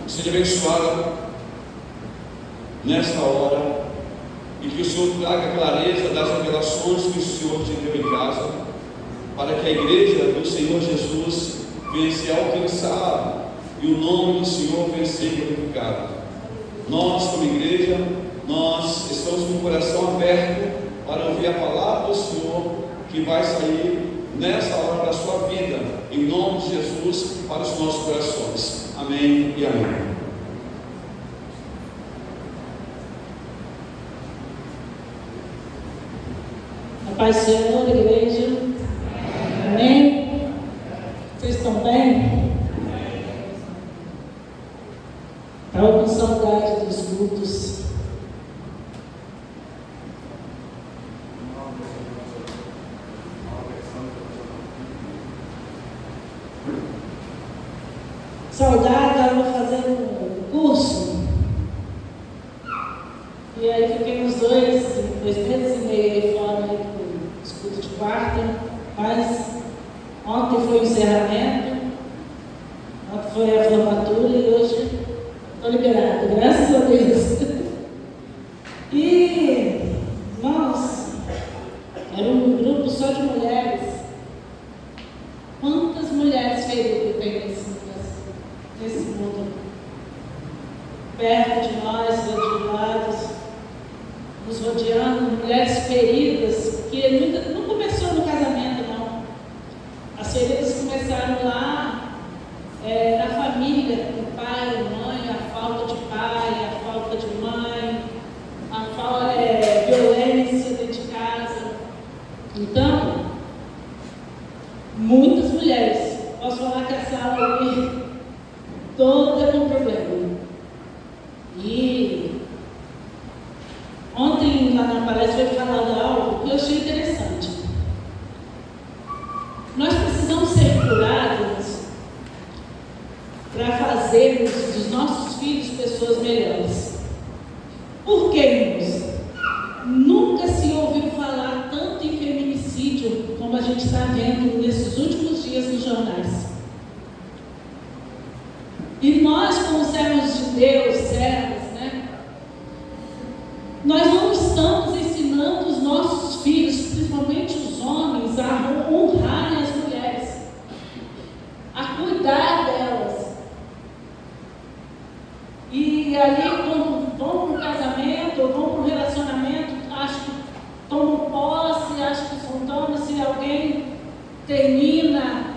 seja abençoada nesta hora, e que o Senhor traga clareza das revelações que o Senhor te deu em casa, para que a igreja do Senhor Jesus venha ser alcançada e o nome do Senhor venha ser glorificado. Nós, como igreja, nós estamos com o coração aberto para ouvir a palavra do Senhor que vai sair nessa hora da sua vida, em nome de Jesus, para os nossos corações. Amém e amém. A paz do Senhor, igreja. Amém? Vocês estão bem? Estava com saudade dos cultos. Saudade, estava fazendo curso. E aí fiquei uns 2 meses e meio aí fora aí do escudo de quarta. Mas ontem foi o encerramento, ontem foi a formatura e hoje estou liberada, graças a Deus. E nós, era um grupo só de mulheres. Quantas mulheres feridas tem nesse mundo? Perto de nós, rodeados, nos rodeando, mulheres feridas, que não começou no casamento, não. As feridas começaram lá, na família, com o pai, a mãe, a falta de pai, a falta de mãe, a violência dentro de casa. Então, muitas mulheres, posso falar que a sala ali toda com problema. E ontem lá na palestra foi falado algo que eu achei interessante. Nós precisamos ser curados para fazermos dos nossos filhos pessoas melhores. Por quê, irmãos? Nunca se ouviu falar tanto em feminicídio como a gente está vendo nesses últimos dias nos jornais. E nós, como servos de Deus, servas, né? Nós não estamos ensinando os nossos filhos, principalmente os homens, a honrarem as mulheres, a cuidar delas. E ali, quando vão para o casamento, ou vão para o relacionamento, acho que tomam posse, acho que são donos, se alguém termina,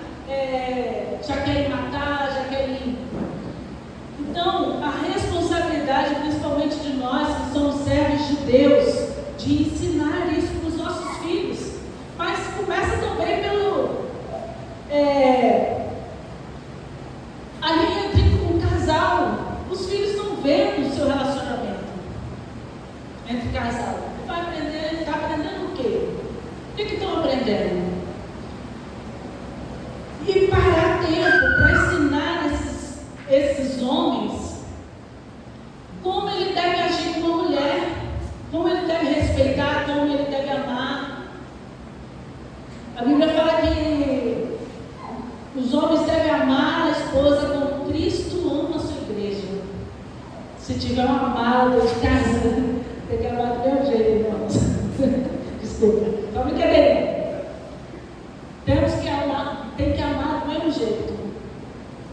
já querem matar, já querem. Então, a responsabilidade, principalmente de nós que somos servos de Deus, de ensinar isso para os nossos filhos. Mas começa também pelo ali entre um casal. Os filhos estão vendo o seu relacionamento entre casal. Vai aprender, está aprendendo o quê? O que estão aprendendo? E parar tempo para ensinar esses homens como ele deve agir com uma mulher, como ele deve respeitar, como ele deve amar. A Bíblia fala que os homens devem amar a esposa como Cristo ama a sua igreja. Se tiver uma mala de casa, tem que amar do meu jeito, irmãos. Desculpa, é uma brincadeira. Temos que amar, tem que amar do mesmo jeito.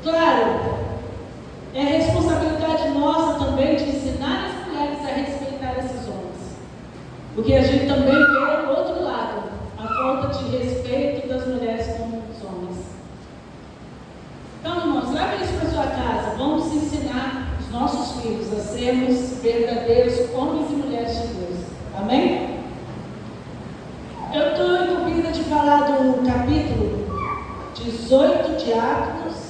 Claro, é responsabilidade nossa também de ensinar as mulheres a respeitar esses homens. Porque a gente também vê o outro lado, a falta de respeito das mulheres com os homens. Então, irmãos, leve isso para sua casa. Vamos ensinar os nossos filhos a sermos verdadeiros homens e mulheres de Deus. Amém? Eu estou incumbida de falar do capítulo 18 de Atos,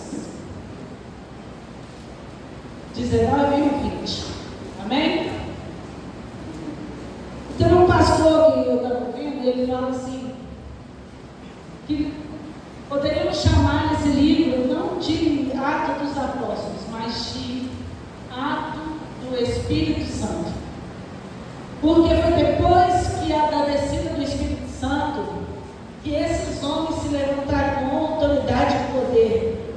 19 e 20. Amém? Então, um pastor que eu estava ouvindo, ele fala assim, que poderíamos chamar esse livro não de Ato dos Apóstolos, mas de Ato do Espírito Santo. Porque foi depois que da descida do Espírito Santo que esses homens se levantaram com autoridade e poder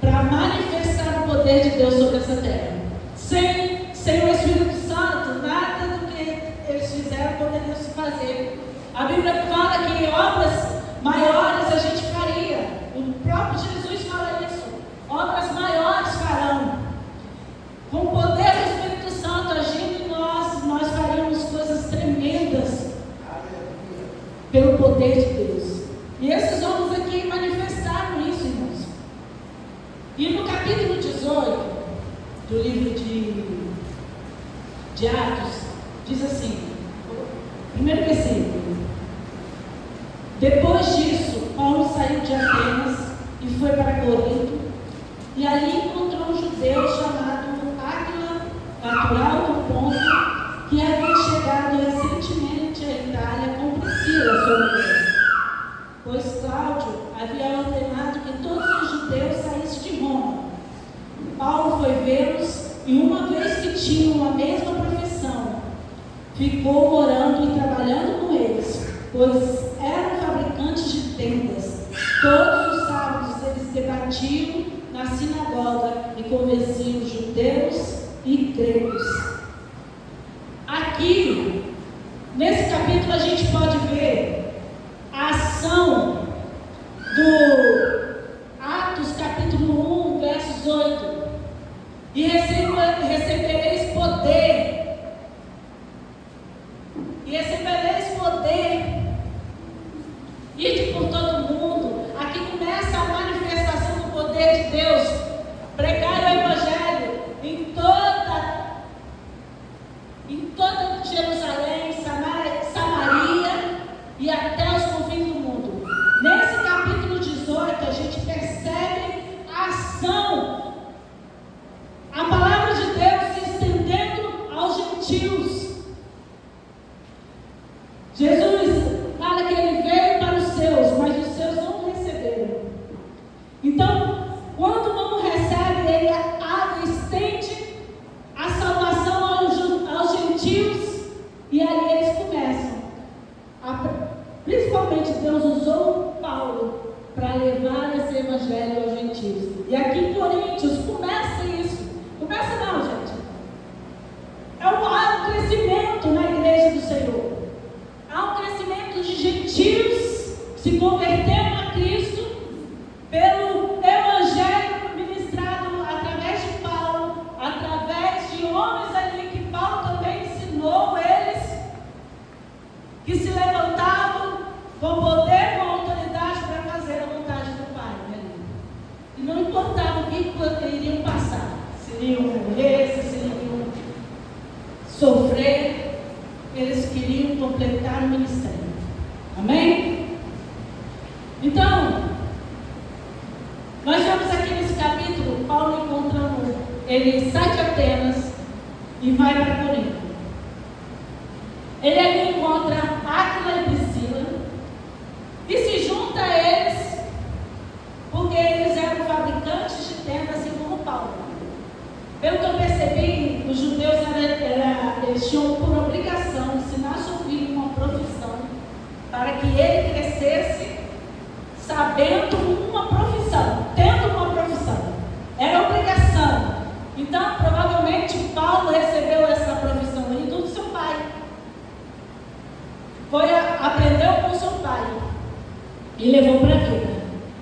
para manifestar o poder poder de Deus sobre essa terra. Sem o Espírito Santo, nada do que eles fizeram poderia se fazer. A Bíblia fala que obras maiores a gente faria. O próprio Jesus fala isso. Obras maiores farão. Com o poder do Espírito Santo agindo em nós faríamos coisas tremendas pelo poder de Deus. E esses homens aqui manifestaram isso, irmãos. E no capítulo 18 do livro de Atos, diz assim, primeiro versículo: depois disso, Paulo saiu de Atenas e foi para Corinto, e ali encontrou um judeu chamado Áquila, natural do Ponto, que havia chegado recentemente à Itália com Priscila, sua mulher, pois Cláudio havia ordenado que todos os judeus saíssem de Roma. Paulo foi vê-los e, uma vez que tinham a mesma profissão, ficou morando e trabalhando com eles, pois eram fabricantes de tendas. Todos os sábados eles debatiam na sinagoga e convenciam judeus e gregos. Aqui, nesse capítulo, a gente pode ver a ação do Atos, capítulo 1, versos 8. E recebereis poder. E recebereis poder. Ide por todo mundo. Aqui começa a manifestação do poder de Deus. Pregar o Evangelho em toda Jerusalém, Samaria e até os confins do mundo. Nesse capítulo 18 a gente percebe a ação, a palavra de Deus se estendendo aos gentios. Jesus fala que ele veio para os seus, mas os seus não o receberam. Então, quando não recebe, ele estende a salvação aos gentios, e aí eles começam. Principalmente Deus usou Paulo para levar esse evangelho aos gentios. E aqui em Coríntios começa isso. Começa não, gente. Há um crescimento na igreja do Senhor. Há um crescimento de gentios se convertendo a Cristo pelo evangelho ministrado através de Paulo, através de homens ali que Paulo também ensinou eles, que se levantavam com poder, com autoridade para fazer a vontade do Pai. Né? E não importava o que iriam passar, se iriam morrer, se iriam sofrer, eles queriam completar o ministério. Amém? Então, nós vemos aqui nesse capítulo, Paulo encontrando, ele sai de Atenas e vai para Corinto. Ele ali encontra Áquila e Priscila e se junta a eles, porque eles eram fabricantes de tendas, assim como Paulo. Pelo que eu percebi, os judeus eles tinham por obrigação ensinar seu filho uma profissão, para que ele crescesse sabendo uma profissão, tendo uma profissão. Era obrigação. Então, provavelmente, Paulo recebeu essa profissão aí do seu pai. Aprendeu com seu pai e levou para a vida.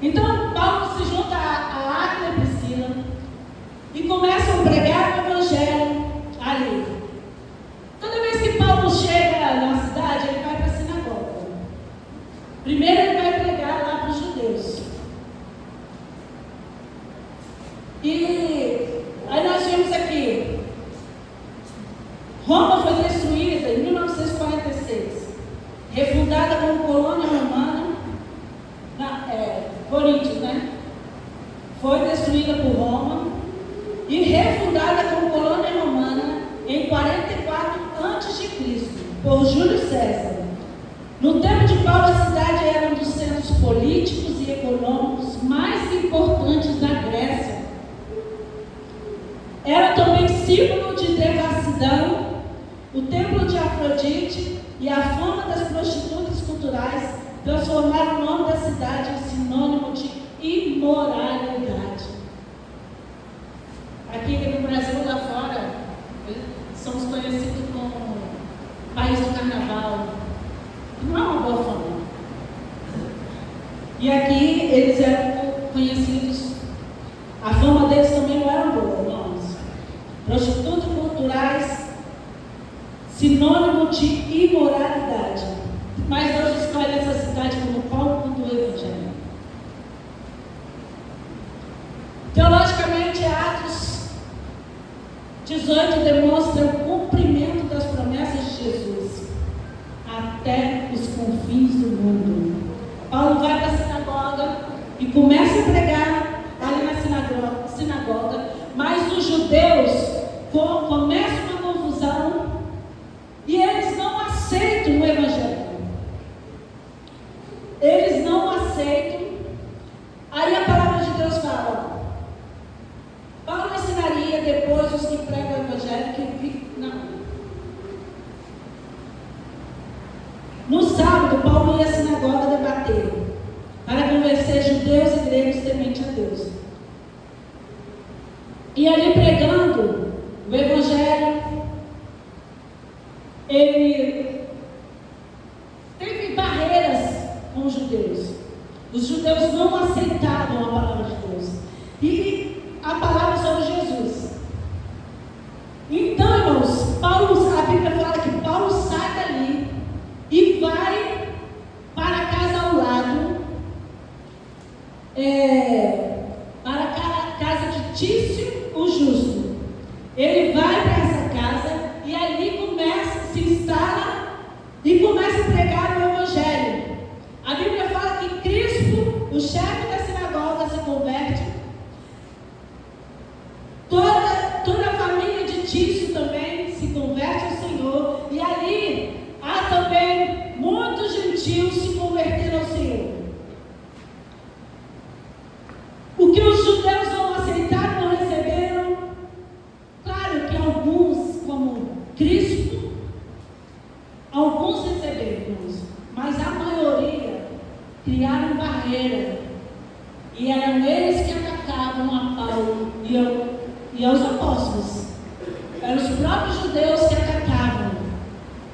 Então, Paulo se junta a Áquila e Priscila e começam a pregar o evangelho ali. Toda vez que Paulo chega na cidade, ele vai para a sinagoga. Primeiro ele vai pregar lá para os judeus. E aí nós vemos aqui, Roma foi destruída em 1946, refundada como colônia romana, Coríntios, né? Foi destruída por Roma e refundada como colônia romana em 44 a.C., por Júlio César. No tempo de Paulo, a cidade era um dos centros políticos e econômicos mais importantes da Grécia. Era também símbolo de devassidão. O templo de Afrodite e a fama das prostitutas culturais transformaram o nome da cidade em sinônimo de imoralidade. E aqui eles eram conhecidos, a fama deles também não era boa, irmãos. Prostitutas culturais, sinônimo de imoralidade. Mas Deus escolhe essa cidade como palco do Evangelho. Teologicamente, Atos 18 demonstra o cumprimento das promessas de Jesus até os confins do mundo. Paulo vai para a sinagoga e começa a pregar ali na sinagoga, mas os judeus começam uma confusão e eles não aceitam o Evangelho. Eles não aceitam. Aí a palavra de Deus fala: Paulo ensinaria depois os que pregam o Evangelho que não. No sábado, Paulo ia à sinagoga debater para convencer judeus e gregos tementes a Deus. E ali pregando o Evangelho, ele teve barreiras com os judeus. Os judeus não aceitavam a palavra de Deus e a palavra sobre Jesus. Então, irmãos, a Bíblia fala que Paulo sai dali e vai para a casa ao lado, para a casa de Tício, o justo. Ele vai para essa casa e ali se instala e começa a pregar o Evangelho. A Bíblia fala que Crispo, o chefe da sinagoga, se converte. Toda a família de Tício também se converte ao Senhor. E ali há também muitos gentios se converteram ao Senhor. O que os judeus não aceitaram, não receberam. Claro que alguns, como Crispo, alguns receberam, mas a maioria criaram barreira. E eram eles que atacavam a Paulo e aos apóstolos. Eram os próprios judeus que atacavam,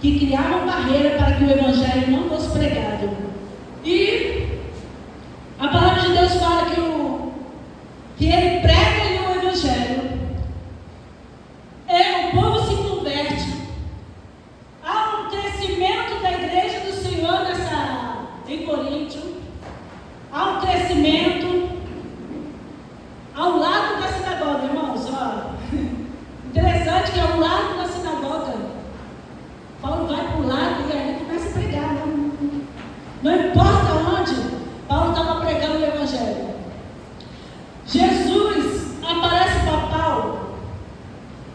que criavam barreira para que o Evangelho não fosse pregado. E a palavra de Deus fala que ele prega ali o Evangelho. O povo se converte. Há um crescimento da igreja do Senhor em Coríntio. Há um crescimento ao lado da sinagoga, irmãos. Interessante que ao lado da sinagoga, Paulo vai para o lado e ali começa a pregar. Não importa onde, Paulo estava pregando o Evangelho. Jesus aparece para Paulo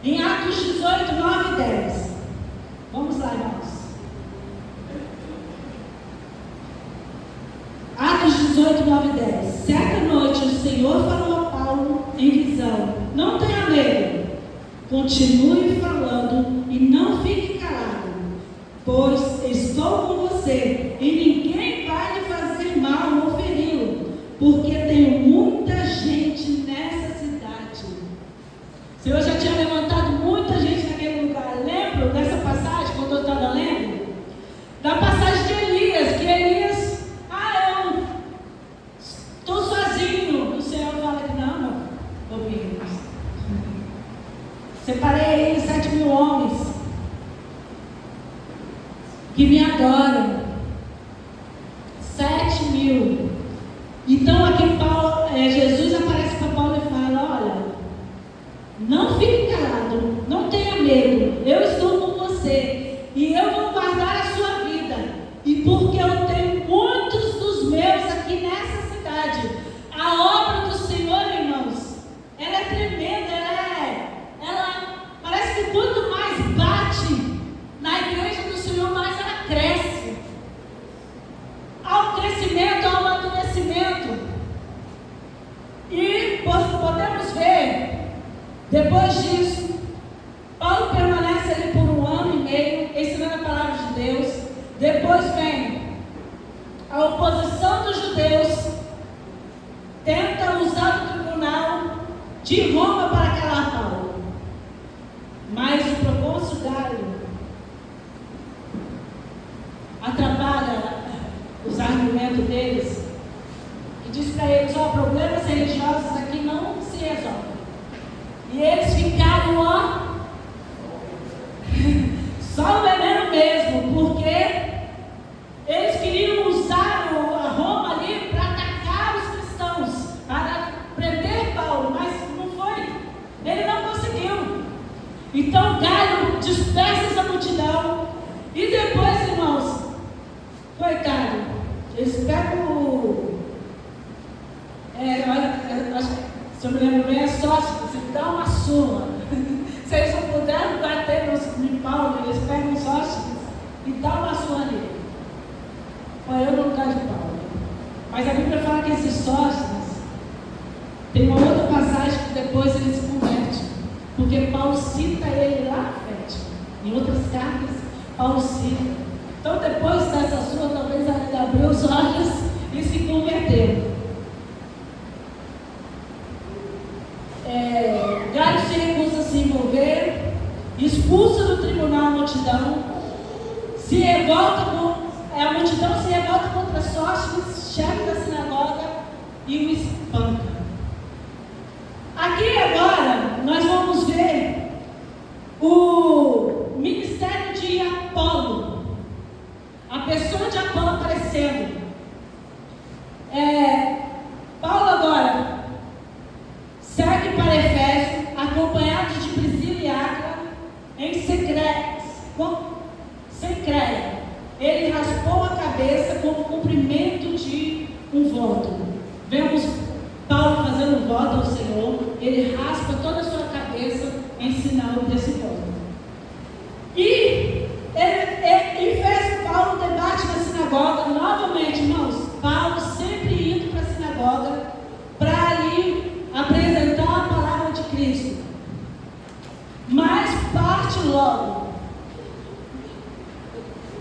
em Atos 18, 9 e 10. Vamos lá, irmãos. Atos 18, 9 e 10. Certa noite o Senhor falou a Paulo em visão: não tenha medo, continue falando e não fique calado, pois estou com você e ninguém vai lhe fazer mal ou feri-lo, porque tenho muita gente nessa cidade. O Senhor já tinha levantado muita gente naquele lugar. Lembro dessa passagem, quando eu estava lendo? Da passagem de Elias, que Elias, eu estou sozinho. O Senhor fala que não, bobinhos. Separei aí 7.000 homens que me adoram. 7.000. Então aqui Jesus aparece para Paulo e fala: olha, não fique calado, não tenha medo, eu estou com você e eu vou guardar a sua vida. E porque eu tenho muitos dos meus aqui nessa cidade. A obra do Senhor, irmãos, ela é tremenda, ela parece que quanto mais bate na igreja do Senhor, mais ela cresce. Há um crescimento, há um amadurecimento. E podemos ver, depois disso, Paulo permanece ali por 1 ano e meio, ensinando a palavra de Deus. Depois vem a oposição dos judeus, tenta usar o tribunal de Roma para calar Paulo. Mas o procônsul Gário atrapalha os argumentos deles para eles: ó, problemas religiosos aqui não se resolvem. E eles ficaram, ó, só o veneno mesmo, porque eles queriam usar a Roma ali para atacar os cristãos, para prender Paulo, mas não foi. Ele não conseguiu. Então Galho dispersa essa multidão. E depois, irmãos, coitado, eles pegam se eu me lembro bem, é Sóstenes, e dá uma surra. Se eles não puderam bater em Paulo, eles pegam Sóstenes e dá uma surra nele. Olha, eu no lugar de Paulo. Mas a Bíblia fala que esses Sóstenes, tem uma outra passagem que depois ele se converte, porque Paulo cita ele lá na frente. Em outras cartas, Paulo cita. Então, depois dessa surra, talvez ele abriu os olhos e se converteu. Galho se recusa a se envolver, expulsa do tribunal a multidão, se revolta a multidão se revolta contra Sóstenes, chefe da sinagoga, e o espanca. Aqui agora nós vamos ver o ministério de Apolo, a pessoa de Apolo aparecendo. Paulo agora segue para Efésio, acompanhado de Priscila e Áquila, em Cencreia. Ele raspou a cabeça como cumprimento de um voto. Vemos Paulo fazendo um voto ao Senhor. Ele raspa toda a sua cabeça em sinal desse voto. E fez Paulo debate na sinagoga. Novamente, irmãos, Paulo sempre indo para a sinagoga para ali apresentar a palavra de Cristo. Mas parte logo.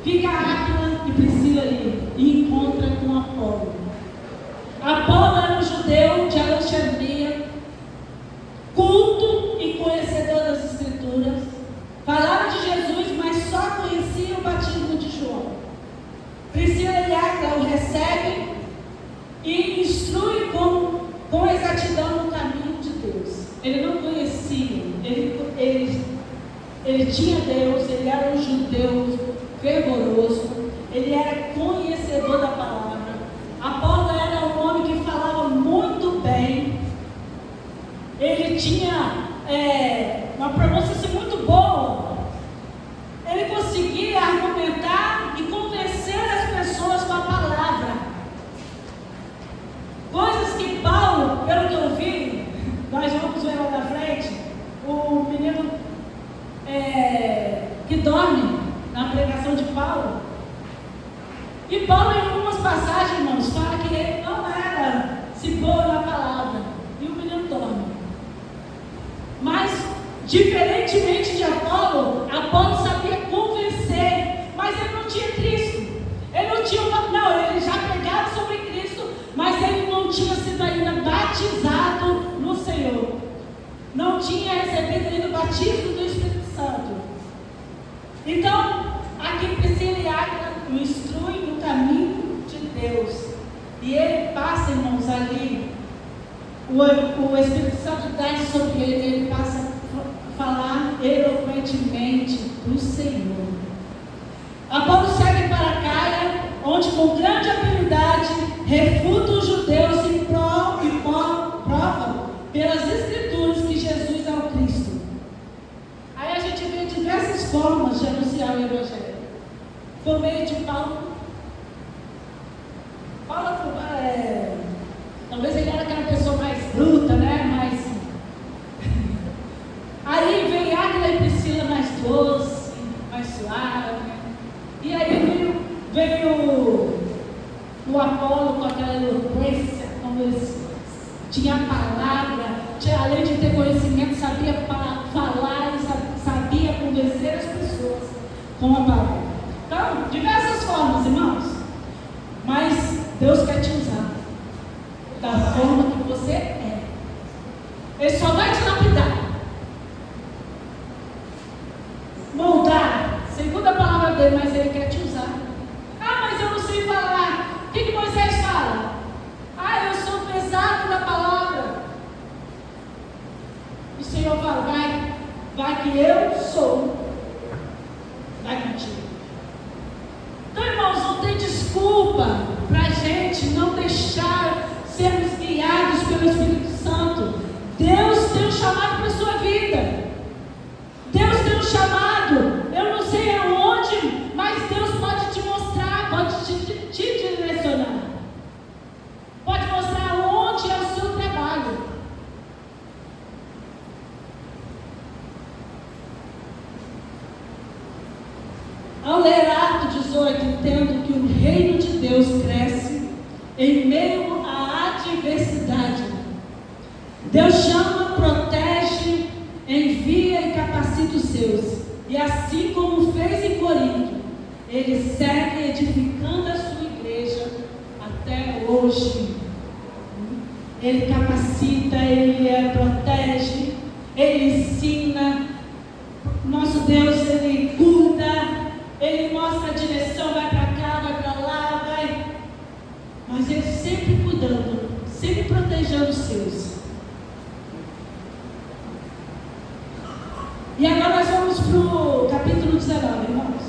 Fica Áquila e Priscila ali e encontra com Apolo. Apolo era um judeu de Alexandria, culto e conhecedor das Escrituras. Falava de Jesus, mas só conhecia o batismo de João. Priscila e Áquila o recebem e instruem com exatidão no caminho de Deus. Ele não conhecia, ele tinha Deus, ele era um judeu fervoroso, ele era conhecedor da palavra. Apolo era um homem que falava muito bem, ele tinha uma pronúncia assim, muito boa, ele conseguia argumentar e convencer as pessoas com a palavra, coisas que Paulo, pelo que eu vi, nós vamos ver lá na frente, o menino que dorme na pregação de Paulo. E Paulo, em algumas passagens, irmãos, fala que ele não era se boa na palavra. E o menino dorme. Mas, diferentemente de Apolo, Apolo sabia convencer, mas ele não tinha Cristo. Ele não tinha, ele já pregava sobre Cristo, mas ele não tinha sido ainda batizado no Senhor. Não tinha recebido ainda o batismo do Espírito Santo. Então, aqui Priscila e Áquila o instruem no caminho de Deus. E ele passa, irmãos, ali, o Espírito Santo desce sobre ele, ele passa a falar eloquentemente do Senhor. Apolo segue para Caia, onde com grande habilidade refuta os judeus e prova pelas Escrituras que Jesus é o Cristo. Aí a gente vê diversas formas de anunciar o Evangelho. Por meio de Paulo, talvez ele era aquela pessoa mais bruta, né? Aí vem Áquila e Priscila mais doce, mais suave. E aí veio o Apolo com aquela eloquência, como eles tinham a palavra, além de ter conhecimento, sabia falar e sabia convencer as pessoas com a palavra. Então, diversas formas, irmãos. Mas Deus quer te usar da forma que você é. Ele só vai te lapidar, moldar, segundo a palavra dele, mas ele quer te usar. Ah, mas eu não sei falar. O que Moisés fala? Ah, eu sou Senhor fala, vai que eu sou. Vai contigo. Então, irmãos, não tem desculpa para a gente não deixar sermos guiados pelo Espírito Santo. Deus tem um chamado para a sua vida. Deus tem um chamado. Eu não sei aonde, mas Deus pode te mostrar, pode te direcionar. Pode mostrar onde é o seu trabalho. Ao ler Atos 18, entendo que o reino de Deus cresce em meio à adversidade. Deus chama, protege, envia e capacita os seus. E assim como fez em Corinto, Ele segue edificando a sua igreja até hoje. Ele capacita, Ele protege, Ele ensina. Nosso Deus, Ele cuida, Ele mostra a direção, vai para cá, vai para lá, vai. Mas Ele sempre cuidando, sempre protegendo os seus. E agora nós vamos para o capítulo 19, irmãos.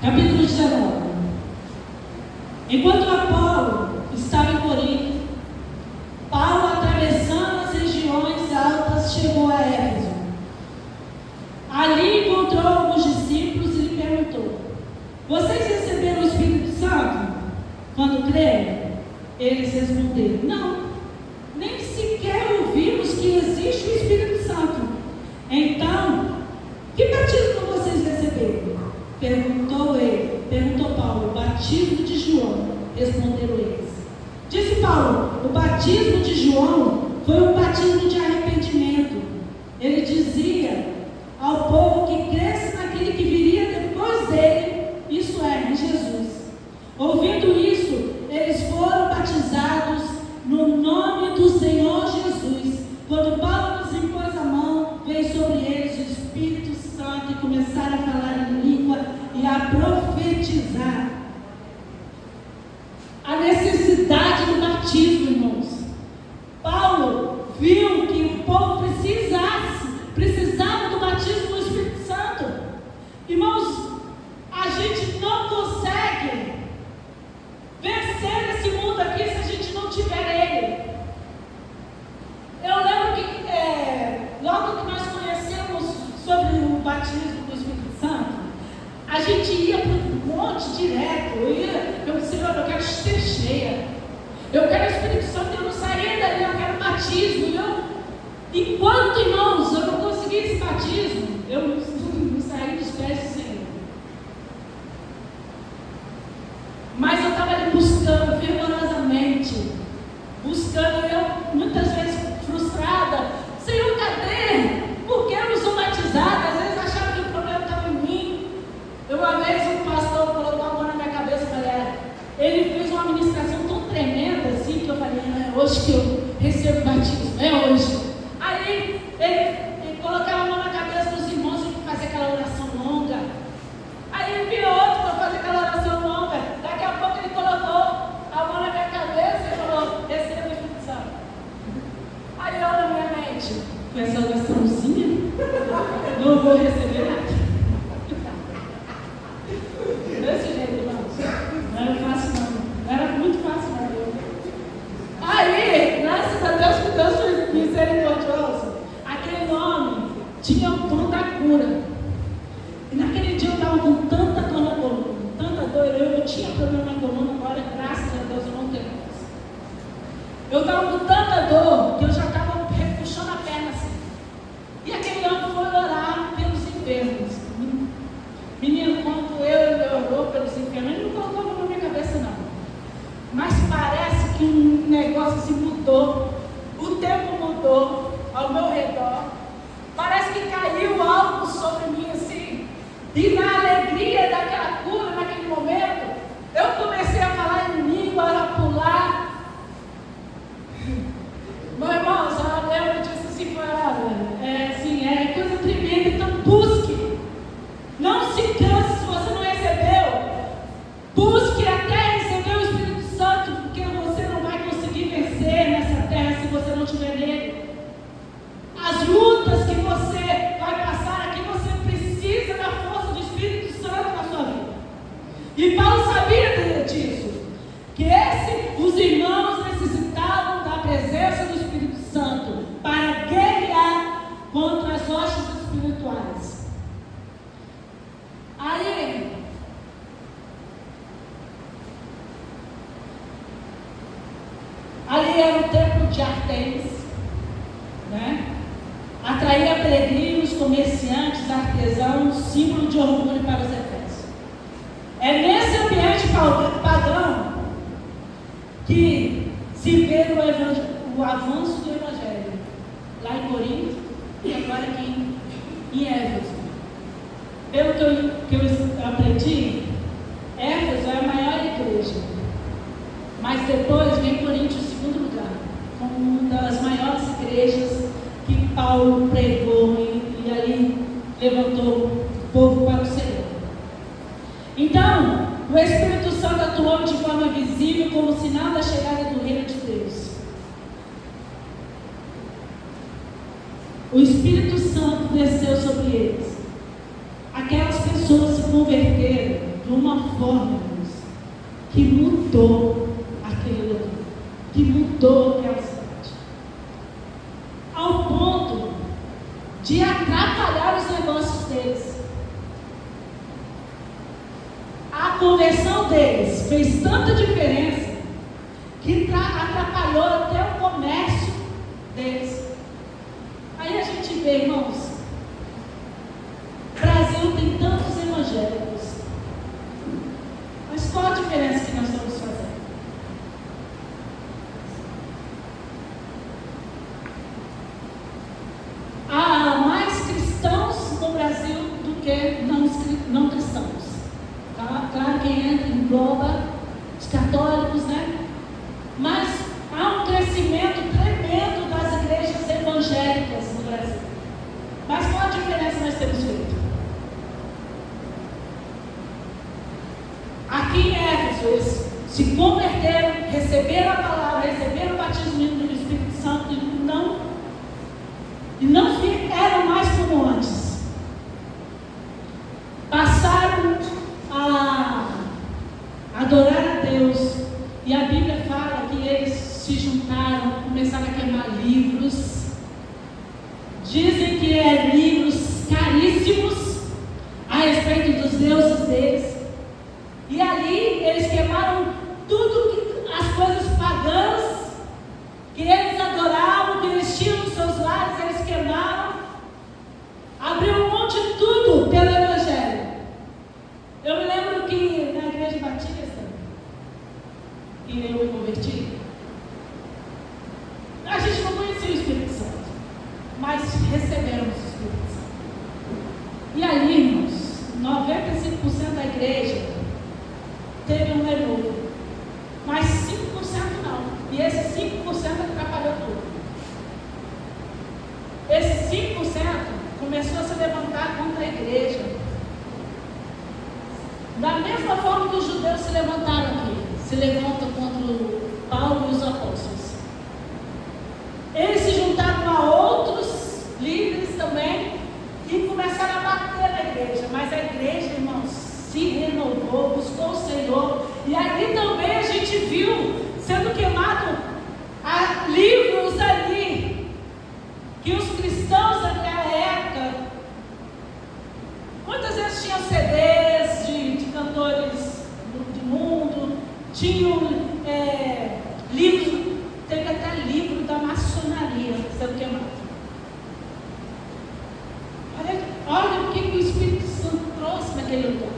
Capítulo 19. Enquanto Apolo estava em Corinto, Paulo, atravessando as regiões altas, chegou a Éfeso. Ali encontrou alguns discípulos e lhe perguntou: vocês receberam o Espírito Santo quando creram? Eles responderam: não, nem sequer ouvimos que existe o Espírito Santo. Então, que batismo vocês receberam? Perguntou Paulo: o batismo de João. Responderam eles. Disse Paulo: o batismo de João foi um batismo de arrependimento. Ele dizia ao povo que cresce naquele que viria depois dele, isso é, em Jesus. Ouvindo isso, eles foram batizados no nome do Senhor Jesus. Quando Paulo nos impôs a mão, veio sobre eles o Espírito Santo e começaram a falar em língua e a profetizar. A necessidade do batismo, irmãos. Paulo viu que o povo precisava do batismo do Espírito Santo. Irmãos, a gente não consegue vencer esse mundo aqui se a gente não tiver ele. Eu lembro que logo que nós conhecemos sobre o batismo do Espírito Santo, a gente ia para um monte direto. Eu disse: Senhor, eu quero ser cheia, eu quero o Espírito Santo. Eu não saía dali, eu quero batismo. Enquanto, irmãos, eu não consegui esse batismo, eu não saí dos pés do Senhor. Mas eu estava ali buscando fervorosamente, buscando, eu muitas vezes frustrada: Senhor, cadê? Por que eu não sou batizada? Às vezes achava que o problema estava em mim. Uma vez um pastor colocou a mão na minha cabeça e falei: ele fez uma ministração tão tremenda assim, que eu falei: é hoje que eu recebo o batismo, é hoje. Aí ele colocava a mão na cabeça dos irmãos e fazia aquela oração longa. Aí ele viu outro para fazer aquela oração longa. Daqui a pouco ele colocou a mão na minha cabeça e falou: receba o Espírito Santo. Aí eu na minha mente, com essa oraçãozinha, não vou receber nada. Desse jeito, irmãos. Não era fácil não. Não era muito fácil não. Aí, graças a Deus que Deus foi misericordioso. Aquele homem tinha o dom da cura. E naquele dia eu estava com tanta dor na coluna, tanta dor. Eu não tinha problema na coluna, agora graças a Deus eu não tenho mais. Eu estava com tanta dor que eu já estava puxando a perna assim. E aquele homem foi orar pelos enfermos. Menino, quando ele orou pelos enfermos, ele não colocou a mão na minha cabeça não. Mas parece que um negócio assim mudou. O tempo mudou ao meu redor. Parece que caiu algo sobre mim assim. E na alegria daquela cura, naquele momento, eu comecei a falar em língua, a pular. Meu irmão, eu disse assim, é coisa tremenda. Então busque. Não se canse se você não recebeu. Busque até receber o Espírito Santo, porque você não vai conseguir vencer nessa Ali era o templo de Artemis, né? Atraía peregrinos, comerciantes, artesãos, símbolo de orgulho para os efésios. É nesse ambiente pagão que se vê o avanço do Evangelho, lá em Corinto e agora aqui em Éfeso. Pelo que eu aprendi, Éfeso é a maior igreja, mas depois vem Corinto em segundo lugar, como uma das maiores igrejas que Paulo pregou e ali levantou o povo para o Senhor. Então, o Espírito Santo atuou de forma visível como sinal da chegada do reino de Deus. O Espírito Santo desceu sobre eles. Aquelas pessoas se converteram de uma forma, Deus, que mudou aquele lugar, que mudou aquela cidade, ao ponto de atrapalhar os negócios deles. A conversão deles fez tanta diferença que atrapalhou até o comércio deles. Aí a gente vê, irmãos, o Brasil tem tantos evangélicos, mas qual a diferença que nós estamos fazendo? Há mais cristãos no Brasil do que não cristãos. Tá? Claro que engloba os católicos, né? Mas há um crescimento tremendo das igrejas evangélicas no Brasil. Mas qual a diferença nós temos feito? Aqui em Éfeso, eles se converteram, receberam a palavra, receberam o batismo do Espírito Santo e não eram mais como antes. Passaram a adorar a Deus, e a Bíblia fala que eles se juntaram, começaram a queimar livros. Dizem que livros caríssimos a respeito dos deuses deles. E ali eles queimaram tudo, as coisas pagãs que eles adoravam, que eles tinham nos seus lares, eles queimaram. Abriu um monte de tudo pelo Evangelho. Eu me lembro que na igreja batista, que eu me converti, a gente não conhecia o Espírito Santo, mas recebemos o Espírito Santo. E ali, irmãos, 95% da igreja teve um renovo, mas 5% não. E esse 5% atrapalhou tudo. Esse 5% começou a se levantar contra a igreja. Da mesma forma que os judeus se levantaram aqui, se levantam contra o Paulo e os apóstolos. Eles se juntaram a outros líderes também e começaram a bater na igreja. Mas a igreja, irmãos, se renovou, buscou o Senhor. E ali também a gente viu sendo queimado livros ali que os cristãos daquela época muitas vezes tinham CDs de cantores do mundo, tinham livros, teve até livro da maçonaria sendo queimado. Olha o que o Espírito Santo trouxe naquele lugar.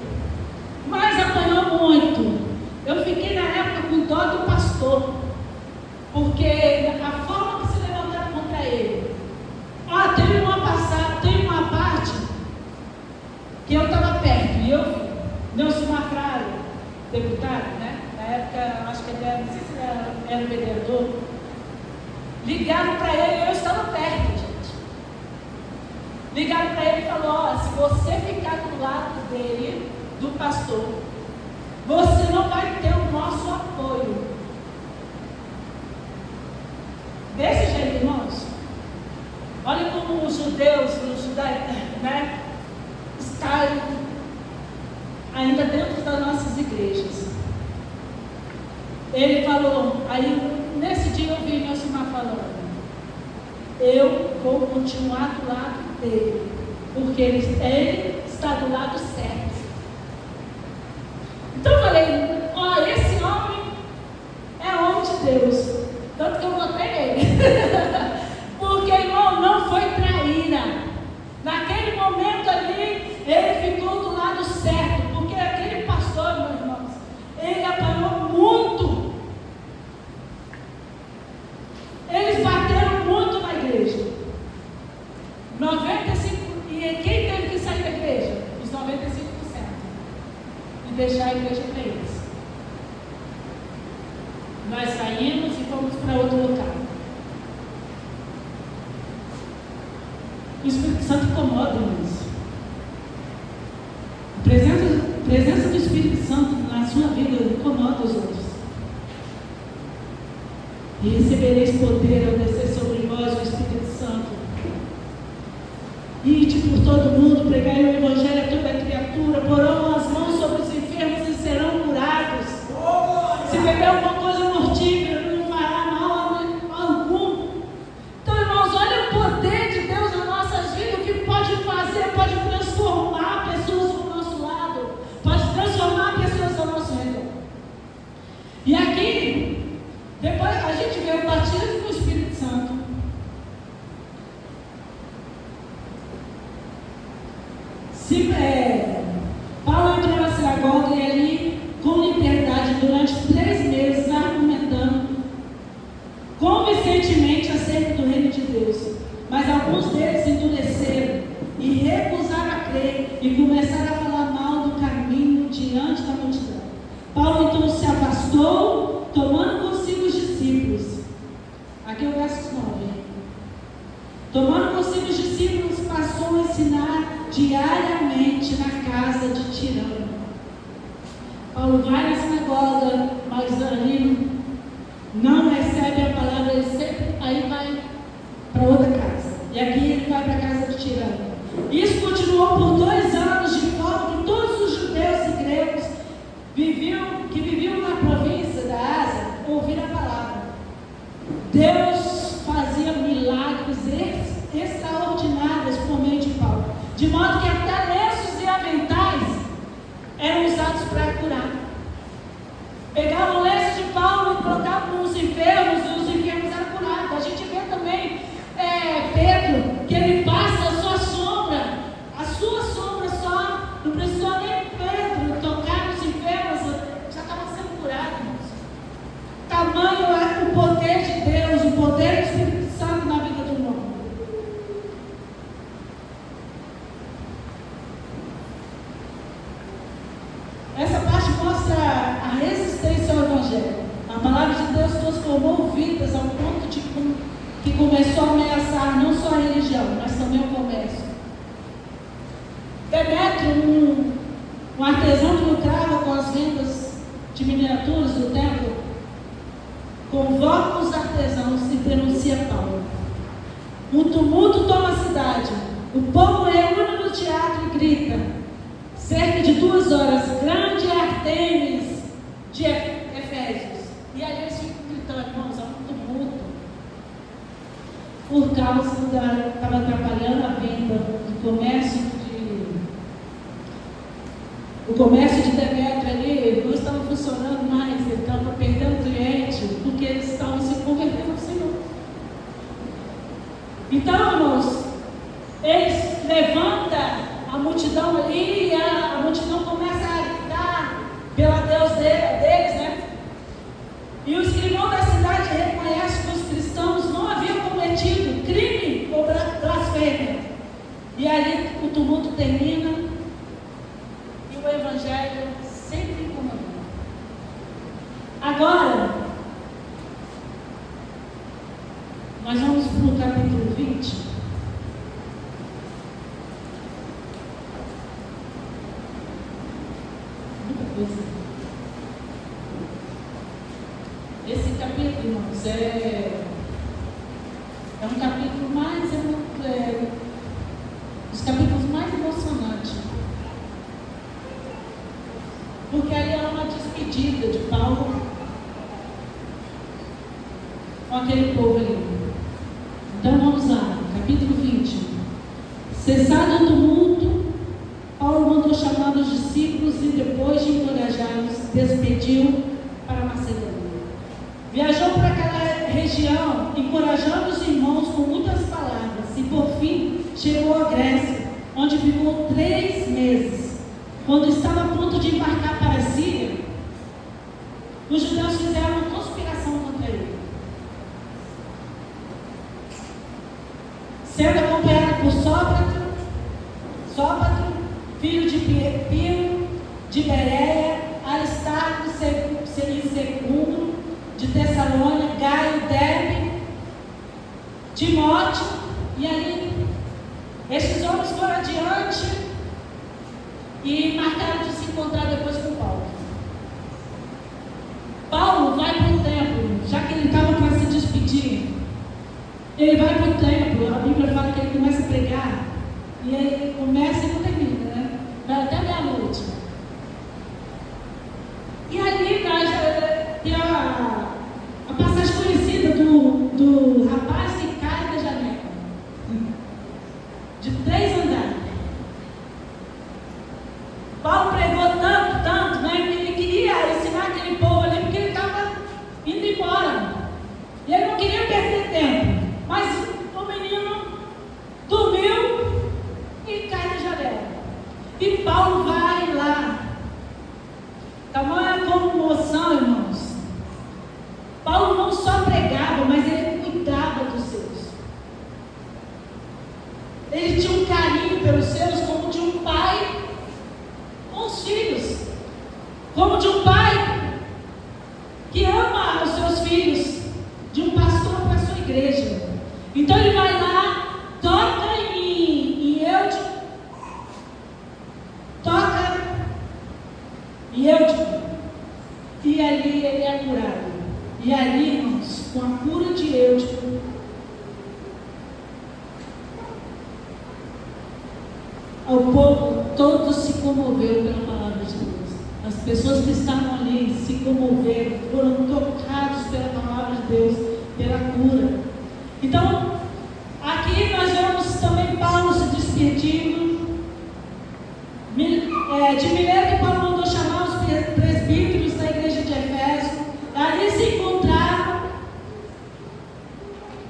Mas apanhou muito. Eu fiquei na época com dó do pastor, porque a forma que se levantaram contra ele. Teve uma parte que eu estava perto e eu vi. Nelson Mafrari, deputado, né? Na época, acho que ele era, não sei se era vereador. Ligaram para ele e eu estava perto, gente. Ligaram para ele e falaram: se você ficar do lado dele, do pastor, você não vai ter o nosso apoio. Desse jeito, irmãos. Olha como os judeus, né, estão ainda dentro das nossas igrejas. Ele falou, aí nesse dia eu vi Nelson falando: eu vou continuar do lado dele, porque ele está do lado certo. Então eu falei: esse homem é homem de Deus. Então Eles bateram muito na igreja. 95%. E quem teve que sair da igreja? Os 95%. E deixar a igreja para eles. Nós saímos e fomos para outro local. O Espírito Santo incomoda isso. A presença do Espírito Santo na sua vida incomoda os outros. E recebereis poder ao descer sobre vós o Espírito Santo. Ide por todo mundo, pregai o Evangelho a toda criatura, porão as mãos sobre os enfermos e serão curados. Se beber alguma coisa mortífera, não fará mal algum. Então, irmãos, olha o poder de Deus nas nossas vidas, o que pode fazer, pode transformar pessoas do nosso lado, pode transformar pessoas ao nosso redor. E aqui, depois a gente vê o batismo do Espírito Santo. Paulo entrou na sinagoga e ali, com liberdade, durante 3 meses, argumentando convincentemente acerca do reino de Deus. Mas alguns deles endureceram e recusaram a crer e começaram a falar mal do caminho diante da multidão. Paulo então se afastou, tomando consigo os discípulos. Aqui é o verso 9. Tomando consigo os discípulos, passou a ensinar diariamente na casa de Tirano. Paulo vai na sinagoga, mas ali não recebe a palavra, ele sempre aí vai para outra casa. E aqui ele vai para a casa de Tirano. Isso continuou por 2 anos, de forma que todos os judeus e gregos que viviam na província da Ásia ouviram a palavra. Deus fazia milagres extraordinários por meio de Paulo, de modo que até lenços e aventais eram usados para curar. Pegavam o lenço de Paulo e colocavam nos enfermos, e os enfermos eram curados. A gente vê também Pedro, que ele passa a sua sombra só, não precisou nem Pedro tocar nos enfermos, já estava sendo curado. Tamanho é o poder de Deus, o poder do Espírito Santo na vida do homem. Essa parte mostra a resistência ao Evangelho. A palavra de Deus transformou vidas ao ponto de que começou a ameaçar não só a religião, mas também o comércio. Demétrio, um artesão que lucrava com as vendas de miniaturas do templo, convoca os artesãos e denuncia Paulo. Um tumulto toma a cidade. O povo reúne no teatro e grita. Cerca de 2 horas, grande Artemis de Efésios. E ali eles ficam gritando, irmãos, há um tumulto. Por causa estava atrapalhando a venda do comércio o comércio de Demétrio ali não estava funcionando mais, ele estava perdendo cliente, porque eles estavam se convertendo ao Senhor. Então, irmãos, eles levantam a multidão ali, e a multidão começa a gritar pela Deus deles, né? E o escrivão da cidade reconhece que os cristãos não haviam cometido crime ou blasfêmia. E ali o tumulto termina e o Evangelho sempre incomodou. Agora, nós vamos para o capítulo 20. Muita coisa. Esse capítulo, irmãos, é um capítulo mais os capítulos mais emocionantes. Porque ali é uma despedida de Paulo com aquele povo ali. Então vamos lá, capítulo 20. Cessado o tumulto, Paulo mandou chamar os discípulos e depois de encorajá-los, despediu para Macedônia. Viajou para aquela região, encorajando os irmãos com muitas palavras, e por fim chegou à Grécia, onde ficou 3 meses. Quando estava a ponto de embarcar para a Síria, os judeus fizeram uma conspiração contra ele. sendo acompanhado por Sópatro, filho de Piro, de Bereia, Aristarco e Segundo, de Tessalônica, Gaio, Derbe, Timóteo, e ali, estes homens foram adiante e marcaram de se encontrar depois com Paulo. Paulo vai para o templo, já que ele estava para se despedir. Ele vai para o templo, a Bíblia fala que ele começa a pregar, e ele começa e não termina, né? Vai até meia-noite. E ali tem a passagem conhecida do rapaz que cai da janela, de 3 andares. Paulo pregou tanto, né, que ele queria ensinar aquele povo ali, porque ele estava indo embora. E ele não queria perder tempo. Mas o menino dormiu e cai na janela. E Paulo vai lá. Tamanha comoção, irmãos. Paulo não só pregava, mas ele cuidava dos seus. Ele tinha um carinho pelos seus, como de um pai com os filhos, como de um pai que ama os seus filhos, de um pastor para a sua igreja. Então ele vai lá, toca em Eutico, e ali ele é curado. E ali, irmãos, com a cura de Eutico, o povo todo se comoveu pela palavra de Deus. As pessoas que estavam ali se comoveram, foram tocados pela palavra de Deus, pela cura. Então, aqui nós vemos também Paulo se despedindo. De Mileto, Paulo mandou chamar os presbíteros da igreja de Efésio. Ali se encontraram.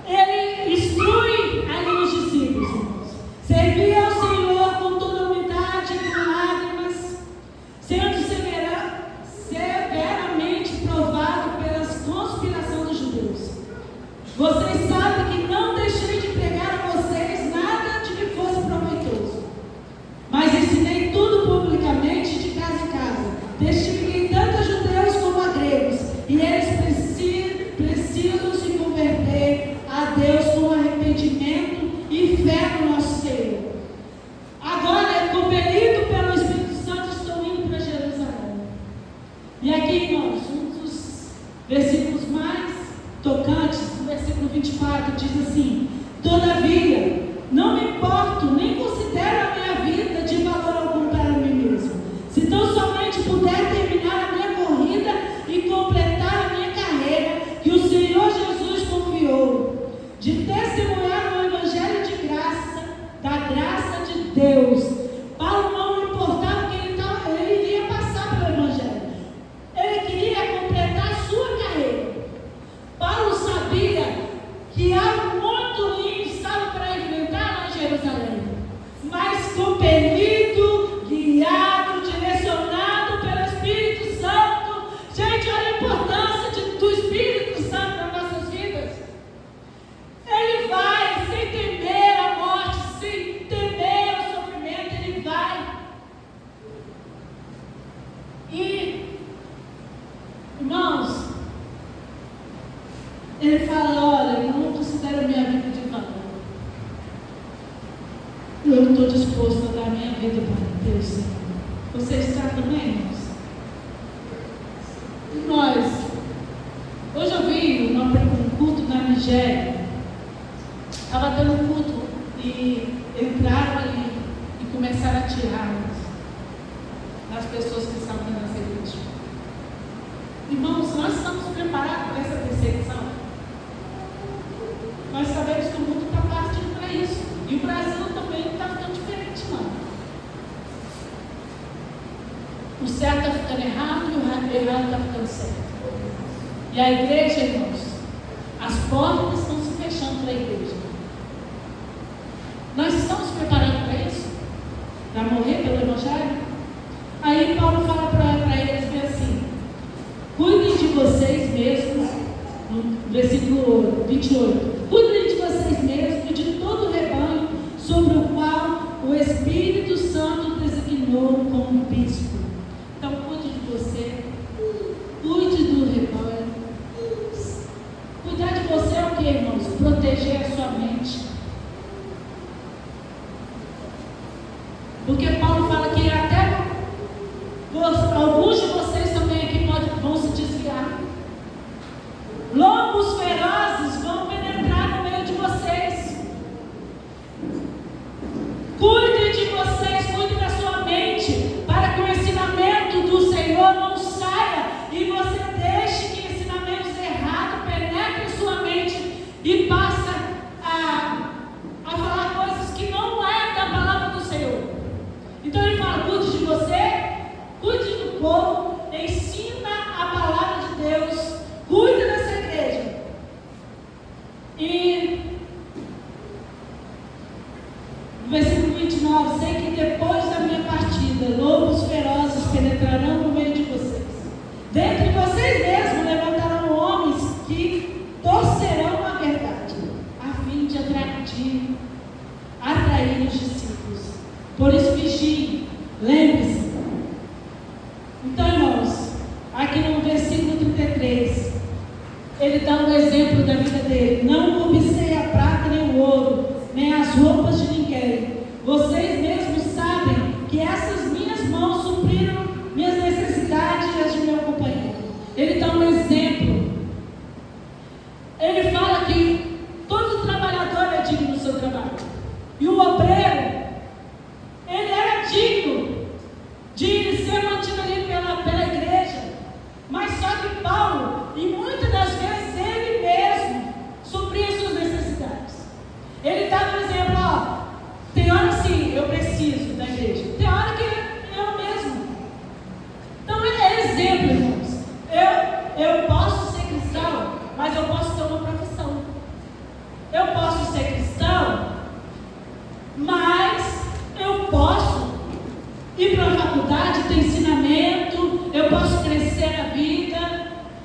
Ele instrui ali os discípulos, irmãos. Servia ao Senhor com toda humildade e com lágrimas, sendo severamente provado pela conspiração dos judeus. Vocês sabem que não deixei de pregar a vocês nada de que fosse proveitoso, mas ensinei tudo publicamente, de casa em casa. Testifiquei tanto a judeus como a gregos, e eles precisam se converter a Deus com arrependimento e fé no nosso Senhor. Agora, compelido pelo Espírito Santo, estou indo para Jerusalém. E aqui, irmãos, um dos versículos mais tocantes, o versículo 24, diz assim: todavia, não me importo, nem considero a minha vida de valor algum para mim mesmo, se tão somente puder terminar a minha corrida e completar a minha carreira, que o Senhor Jesus confiou, de testemunhar o Evangelho de graça, da graça de Deus. Paulo não importava que ele iria passar pelo Evangelho, ele queria completar a sua carreira. Paulo sabia que algo muito lindo estava para enfrentar lá em Jerusalém, mas compelido, guiado, direcionado pelo Espírito Santo. Gente, olha a importância do Espírito Santo nas nossas vidas. Ele vai sem temer a morte, sem temer o sofrimento, ele vai. E, irmãos, ele fala: olha, eu não considero a minha vida de valor. Eu estou disposto a dar a minha vida para Deus, Senhor. Você está também, irmãos? E nós, hoje eu vi um culto na Nigéria. Estava dando culto e entraram ali e começaram a atirar nas pessoas que estavam nessa igreja. Irmãos, nós estamos preparados para essa perseguição. Nós sabemos que o mundo está partindo para isso. E o Brasil também não está ficando diferente, não. O certo está ficando errado e o errado está ficando certo. E a igreja, irmãos, as portas estão se fechando para a igreja. Nós estamos preparados para isso? Para morrer pelo Evangelho? Aí Paulo fala para eles bem assim: cuidem de vocês mesmos, no versículo 28. Cuidem de vocês mesmos e de todo o rebanho irmãos? Proteger a sua mente. Porque Paulo fala que até alguns de vocês também aqui vão se desviar. Lobos ferozes vão penetrar no meio de vocês. Cuide de vocês, cuide da sua mente, para que o ensinamento do Senhor não saia e você deixe que ensinamentos errados penetrem em sua mente e passe a falar coisas que não é da palavra do Senhor. Então ele fala: cuide de você, cuide do povo, ensina a palavra de Deus, cuide dessa igreja. E no versículo 29, sei que depois da minha partida, lobos ferozes penetrarão no meio de vocês. Dentre vocês mesmos levantarão homens que torcerão a verdade, a fim de atrair os discípulos. Por isso vigiem, lembre-se. Então, irmãos, aqui no versículo 33, ele dá um exemplo da vida dele: não cobicei a prata nem o ouro, nem as roupas de ninguém. Vocês mesmos sabem que essas minhas mãos supriram minhas necessidades e as de meu companheiro. Ele dá um exemplo. Ele fala que todo trabalhador é digno do seu trabalho. E o obreiro, ele era digno de ser mantido ali pela igreja. Mas só que Paulo, e muitas das vezes ele mesmo, supria suas necessidades. Ele dá um exemplo: ó, tem hora sim, eu preciso da igreja, tem hora que eu mesmo. Então é exemplo, irmãos. Eu posso ser cristão, mas eu posso ter uma profissão. Eu posso ser cristão, mas eu posso ir para a faculdade, ter ensinamento, eu posso crescer na vida.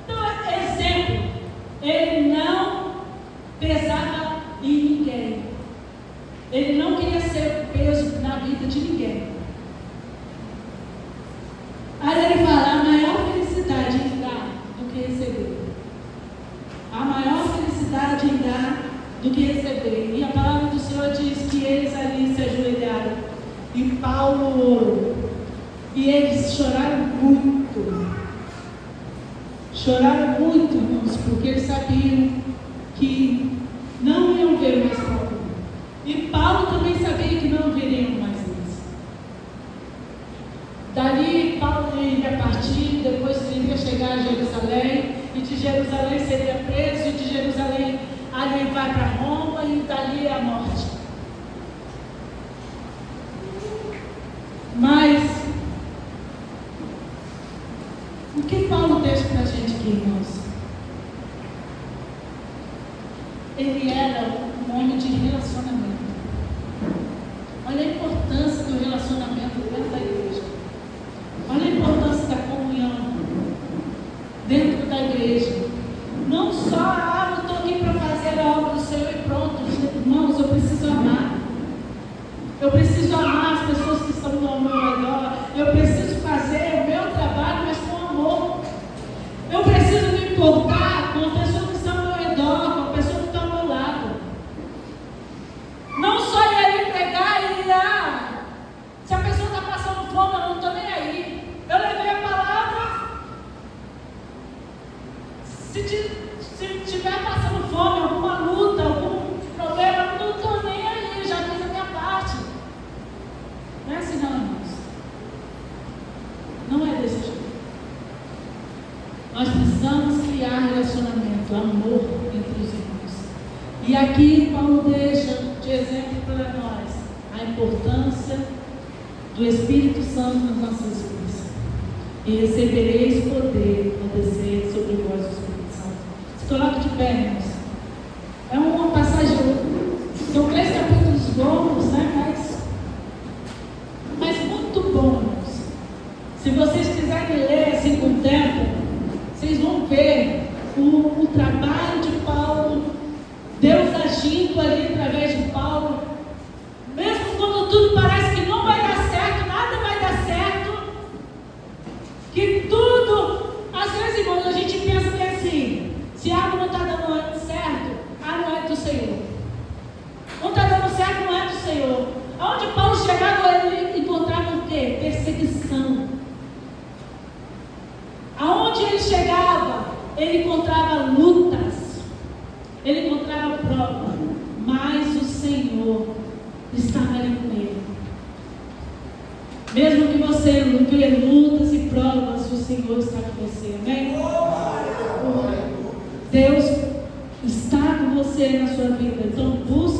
Então, exemplo, ele não pesava em ninguém. Ele não queria ser peso na vida de ninguém. Aí ele fala: a maior felicidade em dar do que receber. A maior felicidade em dar do que receber. E a palavra do Senhor diz que eles ali se ajoelharam e Paulo orou. E eles choraram muito. Choraram muito, irmãos, porque eles sabiam que não iam ver mais Paulo. E Paulo também sabia que não veriam mais eles. Dali Paulo iria partir, depois ele iria chegar a Jerusalém, e de Jerusalém seria preso, e de Jerusalém ali vai para Roma, e dali é a morte. Mas o que Paulo deixa para a gente aqui, irmãos? Ele era um homem de relacionamento. Olha a importância do relacionamento dentro da igreja. Olha a importância da comunhão dentro da igreja. Não só, eu estou aqui para fazer a obra do Senhor e pronto. Irmãos, eu preciso amar. Eu preciso amar as pessoas que estão ao meu redor. Eu preciso fazer o meu trabalho, mas com amor. Eu preciso me importar com a pessoa que está ao meu redor, com a pessoa que está ao meu lado. Não só ir ali pregar e se a pessoa está passando fome, eu não estou nem aí. Eu levei a palavra. Se tiver passando fome, alguma luta, algum problema, eu não estou nem aí, eu já fiz a minha parte. Não é assim não, irmãos. Não é desse jeito. Nós precisamos criar relacionamento, amor entre os irmãos. E aqui Paulo deixa de exemplo para nós a importância do Espírito Santo nas nossas vidas. E recebereis poder ao descer sobre vós o Espírito Santo. Se coloque de pé, irmãos. É uma passagem, são 3 capítulos longos, né? Mas muito bom, irmãos. Se vocês quiserem ler assim com o tempo, vocês vão ver o trabalho de Paulo, Deus agindo ali através de Paulo. Mesmo quando tudo parece que não vai dar certo, nada vai dar certo, que tudo, às vezes, irmãos, a gente pensa que assim, se algo não está dando certo, chegava, ele encontrava lutas, ele encontrava provas, mas o Senhor estava ali com ele. Mesmo que você não vê lutas e provas, o Senhor está com você, amém? Deus está com você na sua vida, então busque